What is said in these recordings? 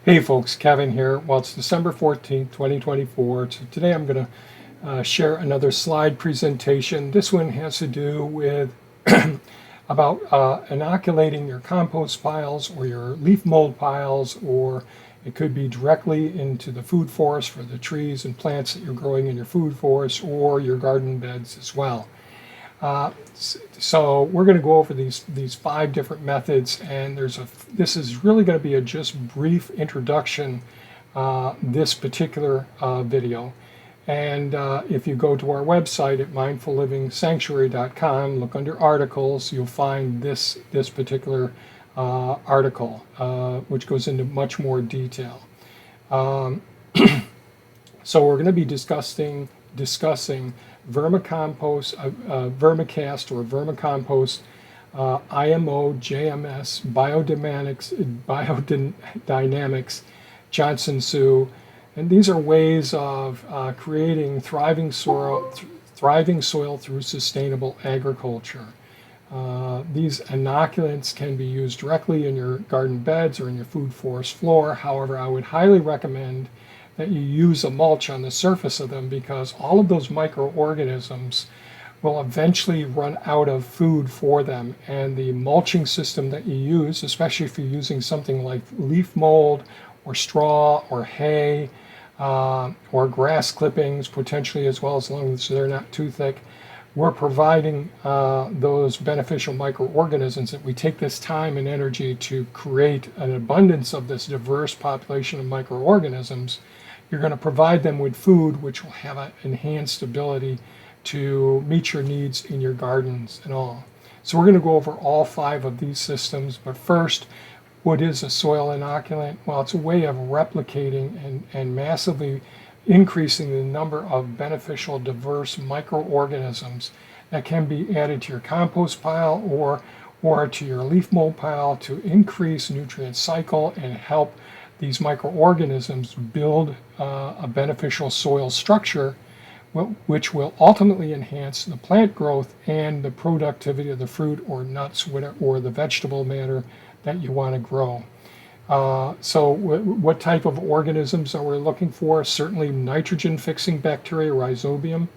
Hey folks, Kevin here. Well, it's December 14th, 2024. So today I'm going to share another slide presentation. This one has to do with about inoculating your compost piles or your leaf mold piles, or it could be directly into the food forest for the trees and plants that you're growing in your food forest or your garden beds as well. So we're going to go over these five different methods, and this is really going to be a just brief introduction, this particular video. And if you go to our website at mindfullivingsanctuary.com, look under articles, you'll find this particular article, which goes into much more detail. So we're going to be discussing vermicompost, vermicast or vermicompost, IMO, JMS, biodynamics, Johnson Su, and these are ways of creating thriving soil through sustainable agriculture. These inoculants can be used directly in your garden beds or in your food forest floor. However, I would highly recommend that you use a mulch on the surface of them, because all of those microorganisms will eventually run out of food for them. And the mulching system that you use, especially if you're using something like leaf mold or straw or hay or grass clippings potentially as well, as long as they're not too thick, we're providing those beneficial microorganisms that we take this time and energy to create an abundance of this diverse population of microorganisms. You're going to provide them with food which will have an enhanced ability to meet your needs in your gardens and all. So we're going to go over all five of these systems. But first, what is a soil inoculant? Well, it's a way of replicating and massively increasing the number of beneficial, diverse microorganisms that can be added to your compost pile or to your leaf mold pile to increase nutrient cycle and help these microorganisms build a beneficial soil structure, which will ultimately enhance the plant growth and the productivity of the fruit or nuts or the vegetable matter that you want to grow. So what type of organisms are we looking for? Certainly nitrogen-fixing bacteria, rhizobium.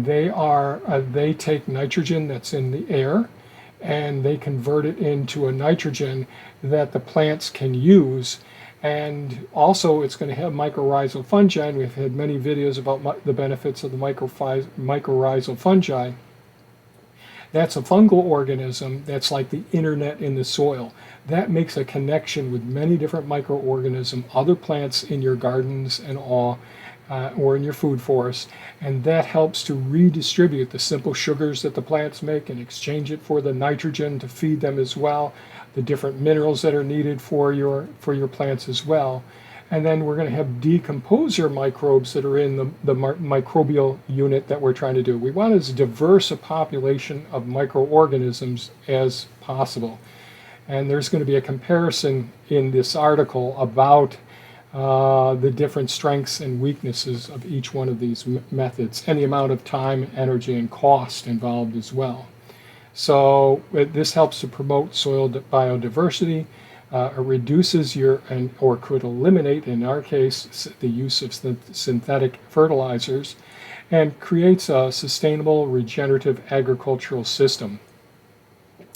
They take nitrogen that's in the air and they convert it into a nitrogen that the plants can use. And also it's going to have mycorrhizal fungi, and we've had many videos about the benefits of the mycorrhizal fungi. That's a fungal organism that's like the internet in the soil. That makes a connection with many different microorganisms, other plants in your gardens and all, or in your food forest, and that helps to redistribute the simple sugars that the plants make and exchange it for the nitrogen to feed them as well, the different minerals that are needed for your plants as well. And then we're going to have decomposer microbes that are in the microbial unit that we're trying to do. We want as diverse a population of microorganisms as possible. And there's going to be a comparison in this article about the different strengths and weaknesses of each one of these methods, and the amount of time, energy, and cost involved as well. So this helps to promote soil biodiversity. It reduces or could eliminate, in our case, the use of synthetic fertilizers, and creates a sustainable regenerative agricultural system.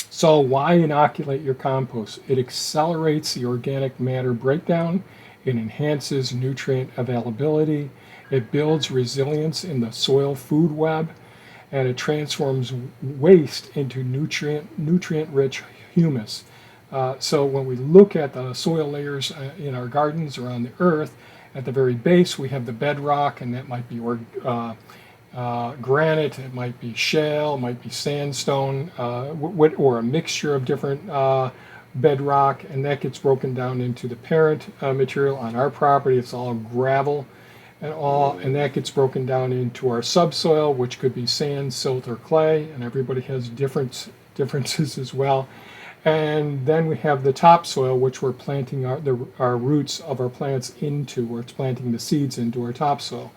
So why inoculate your compost? It accelerates the organic matter breakdown, it enhances nutrient availability, it builds resilience in the soil food web, and it transforms waste into nutrient-rich humus. So when we look at the soil layers in our gardens or on the earth, at the very base we have the bedrock, and that might be granite, it might be shale, it might be sandstone, or a mixture of different bedrock, and that gets broken down into the parent material. On our property it's all gravel and that gets broken down into our subsoil, which could be sand, silt, or clay, and everybody has differences as well. And then we have the topsoil, which we're planting our roots of our plants into, or it's planting the seeds into our topsoil.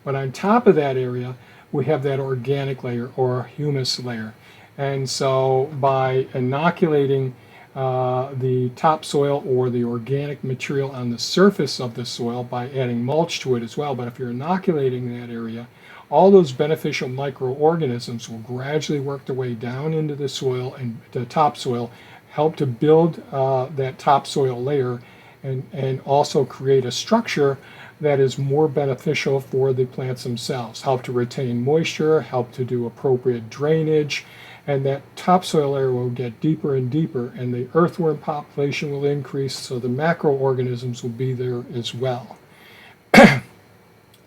But on top of that area, we have that organic layer or humus layer. And so by inoculating the topsoil or the organic material on the surface of the soil by adding mulch to it as well. But if you're inoculating that area, all those beneficial microorganisms will gradually work their way down into the soil and the topsoil, help to build that topsoil layer, and also create a structure that is more beneficial for the plants themselves, help to retain moisture, help to do appropriate drainage, and that topsoil layer will get deeper and deeper, and the earthworm population will increase, so the macroorganisms will be there as well.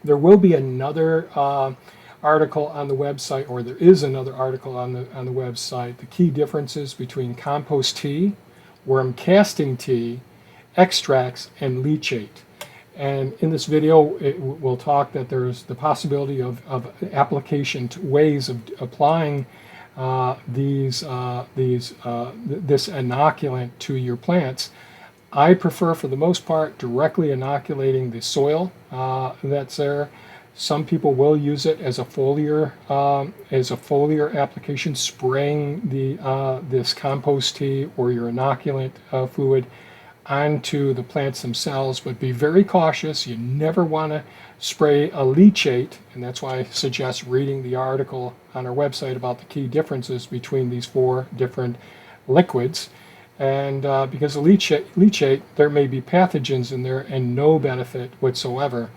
There will be another article on the website, or there is another article on the website, the key differences between compost tea, worm casting tea, extracts, and leachate. And in this video, we'll talk that there's the possibility of application to ways of applying this inoculant to your plants. I prefer, for the most part, directly inoculating the soil that's there. Some people will use it as a foliar application, spraying this compost tea or your inoculant fluid onto the plants themselves, but be very cautious. You never want to spray a leachate, and that's why I suggest reading the article on our website about the key differences between these 4 different liquids. And because the leachate, there may be pathogens in there and no benefit whatsoever,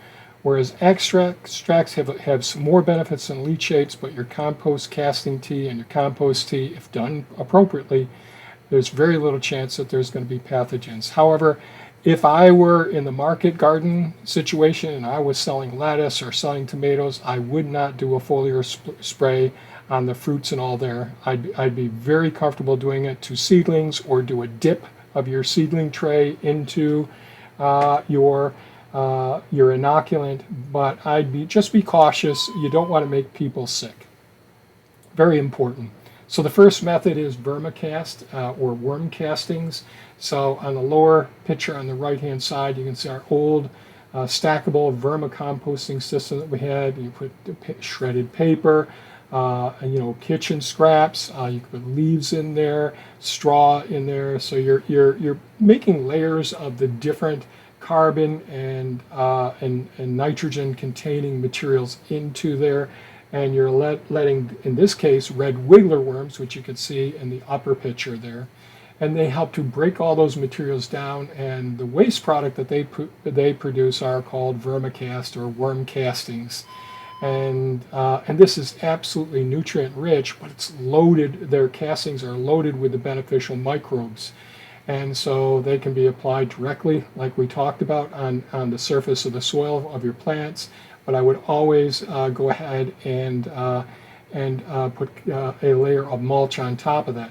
whereas extracts have some more benefits than leachates. But your compost casting tea and your compost tea, if done appropriately, there's very little chance that there's going to be pathogens. However, if I were in the market garden situation and I was selling lettuce or selling tomatoes, I would not do a foliar spray on the fruits and all there. I'd be very comfortable doing it to seedlings, or do a dip of your seedling tray into your inoculant, but just be cautious. You don't want to make people sick. Very important. So the first method is vermicast or worm castings. So on the lower picture on the right hand side, you can see our old stackable vermicomposting system that we had. You put shredded paper, kitchen scraps. You can put leaves in there, straw in there. So you're making layers of the different carbon and nitrogen containing materials into there. And you're letting, in this case, red wiggler worms, which you can see in the upper picture there. And they help to break all those materials down, and the waste product that they produce are called vermicast or worm castings. And this is absolutely nutrient rich, but it's loaded, their castings are loaded with the beneficial microbes. And so they can be applied directly, like we talked about, on the surface of the soil of your plants. But I would always go ahead and put a layer of mulch on top of that.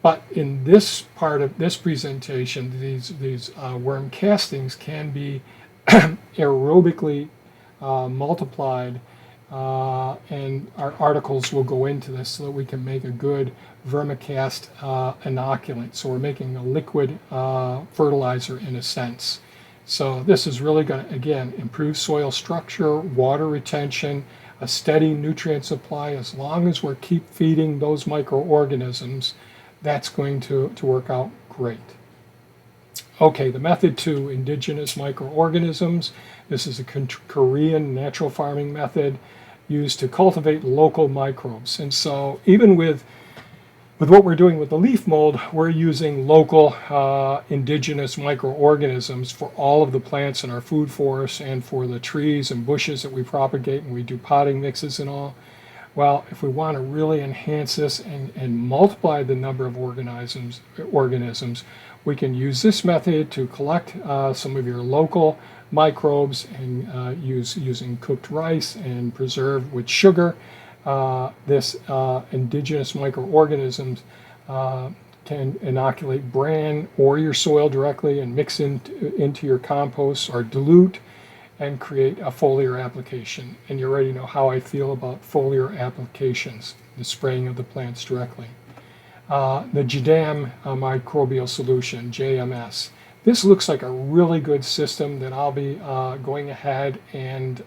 But in this part of this presentation, these worm castings can be aerobically multiplied, and our articles will go into this so that we can make a good vermicast inoculant. So we're making a liquid fertilizer in a sense. So this is really going to, again, improve soil structure, water retention, a steady nutrient supply. As long as we keep feeding those microorganisms, that's going to work out great. Okay, the method 2, indigenous microorganisms. This is a Korean natural farming method used to cultivate local microbes. And so even with what we're doing with the leaf mold, we're using local indigenous microorganisms for all of the plants in our food forest and for the trees and bushes that we propagate, and we do potting mixes and all. Well, if we want to really enhance this and multiply the number of organisms, we can use this method to collect some of your local microbes and using cooked rice and preserve with sugar. This indigenous microorganisms can inoculate bran or your soil directly and mix into your compost or dilute and create a foliar application. And you already know how I feel about foliar applications, the spraying of the plants directly. The JDAM microbial solution, JMS. This looks like a really good system that I'll be going ahead and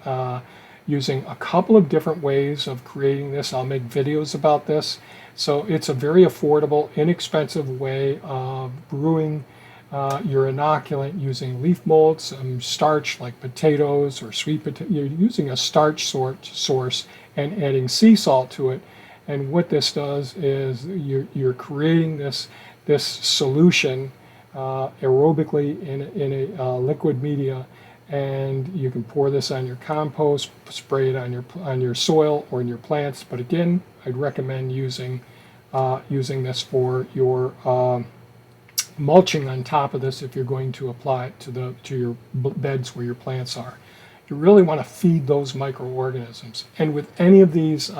using a couple of different ways of creating this. I'll make videos about this. So it's a very affordable, inexpensive way of brewing your inoculant using leaf molds, some starch like potatoes or sweet potato. You're using a starch source and adding sea salt to it. And what this does is you're creating this solution aerobically in a liquid media, and you can pour this on your compost, spray it on your soil or in your plants. But again, I'd recommend using this for your mulching on top of this if you're going to apply it to your beds where your plants are. You really want to feed those microorganisms. And with any of these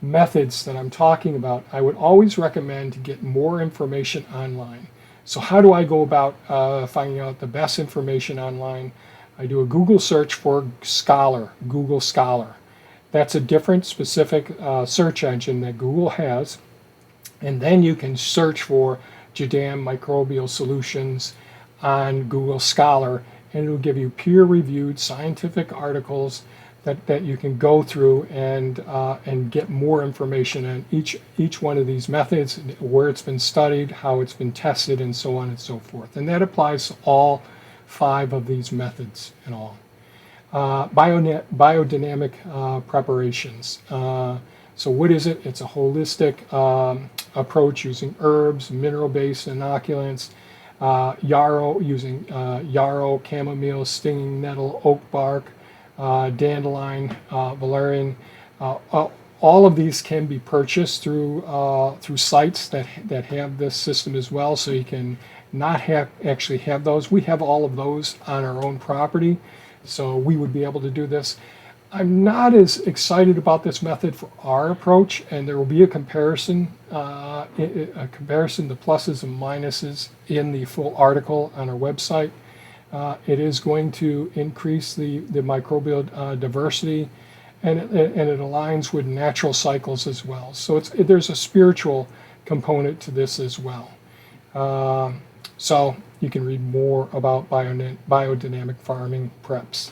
methods that I'm talking about, I would always recommend to get more information online. So how do I go about finding out the best information online? I do a Google search for Scholar, Google Scholar. That's a different specific search engine that Google has. And then you can search for Jadam microbial solutions on Google Scholar, and it will give you peer-reviewed scientific articles that you can go through and get more information on each one of these methods, where it's been studied, how it's been tested, and so on and so forth. And that applies to all 5 of these methods and all. Biodynamic preparations. So what is it? It's a holistic approach using herbs, mineral-based inoculants, yarrow, using yarrow, chamomile, stinging nettle, oak bark, dandelion, valerian. All of these can be purchased through sites that have this system as well, so you can not actually have those. We have all of those on our own property, so we would be able to do this. I'm not as excited about this method for our approach, and there will be a comparison, the pluses and minuses in the full article on our website. It is going to increase the microbial diversity, and it aligns with natural cycles as well. So there's a spiritual component to this as well. So you can read more about biodynamic farming preps.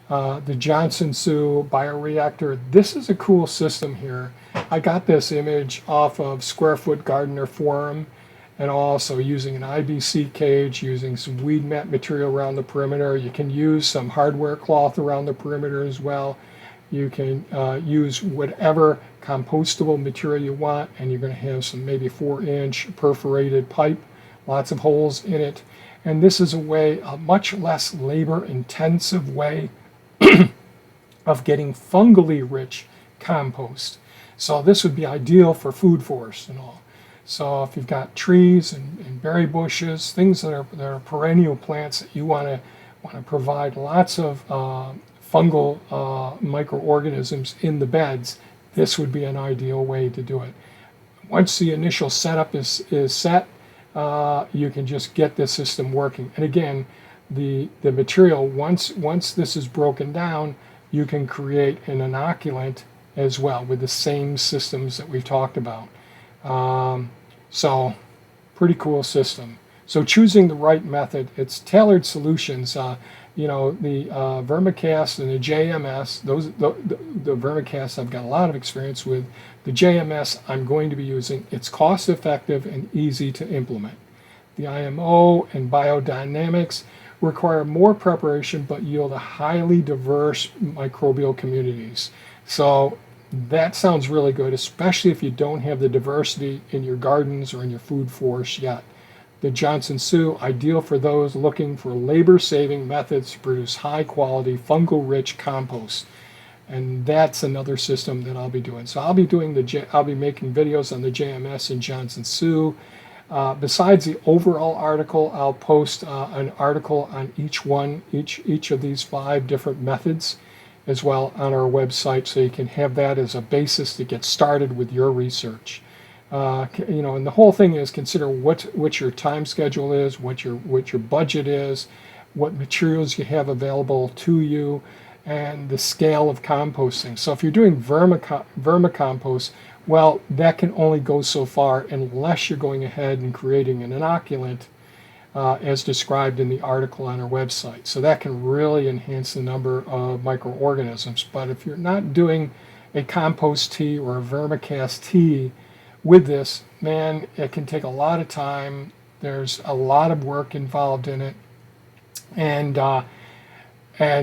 The Johnson Sioux bioreactor. This is a cool system here. I got this image off of Square Foot Gardener Forum, and also using an IBC cage, using some weed mat material around the perimeter. You can use some hardware cloth around the perimeter as well. You can use whatever compostable material you want, and you're going to have some maybe 4-inch perforated pipe, lots of holes in it. And this is a much less labor-intensive way of getting fungally rich compost. So this would be ideal for food forests and all. So if you've got trees and berry bushes, things that are perennial plants that you want to provide lots of fungal microorganisms in the beds, this would be an ideal way to do it. Once the initial setup is set, you can just get this system working. And again, the material, once this is broken down, you can create an inoculant as well with the same systems that we've talked about. So pretty cool system. So choosing the right method, it's tailored solutions. The Vermicast and the JMS, the Vermicast I've got a lot of experience with. The JMS I'm going to be using. It's cost effective and easy to implement. The IMO and biodynamics require more preparation but yield a highly diverse microbial communities. So that sounds really good, especially if you don't have the diversity in your gardens or in your food forest yet. The Johnson Sioux, ideal for those looking for labor-saving methods to produce high-quality, fungal-rich compost. And that's another system that I'll be doing. So I'll be making videos on the JMS and Johnson Sioux. Besides the overall article, I'll post an article on each of these 5 different methods as well on our website, so you can have that as a basis to get started with your research. And the whole thing is, consider what your time schedule is, what your budget is, what materials you have available to you, and the scale of composting. So if you're doing vermicompost, well, that can only go so far unless you're going ahead and creating an inoculant as described in the article on our website. So that can really enhance the number of microorganisms. But if you're not doing a compost tea or a vermicast tea, with this, man, it can take a lot of time. There's a lot of work involved in it, and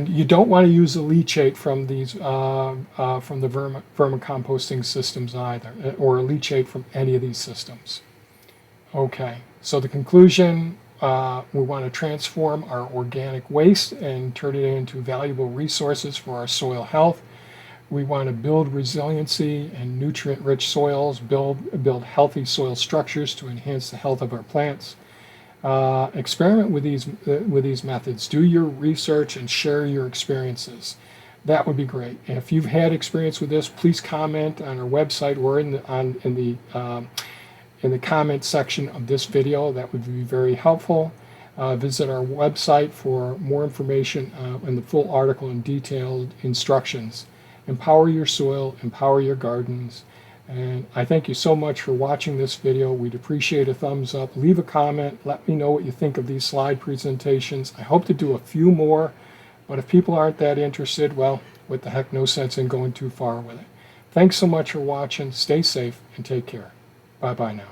you don't want to use a leachate from these from the vermicomposting systems either, or a leachate from any of these systems. Okay, so the conclusion: we want to transform our organic waste and turn it into valuable resources for our soil health. We want to build resiliency and nutrient-rich soils, build healthy soil structures to enhance the health of our plants. Experiment with these methods. Do your research and share your experiences. That would be great. And if you've had experience with this, please comment on our website or in the comment section of this video. That would be very helpful. Visit our website for more information and the full article and detailed instructions. Empower your soil, empower your gardens. And I thank you so much for watching this video. We'd appreciate a thumbs up. Leave a comment. Let me know what you think of these slide presentations. I hope to do a few more, but if people aren't that interested, well, what the heck, no sense in going too far with it. Thanks so much for watching. Stay safe and take care. Bye-bye now.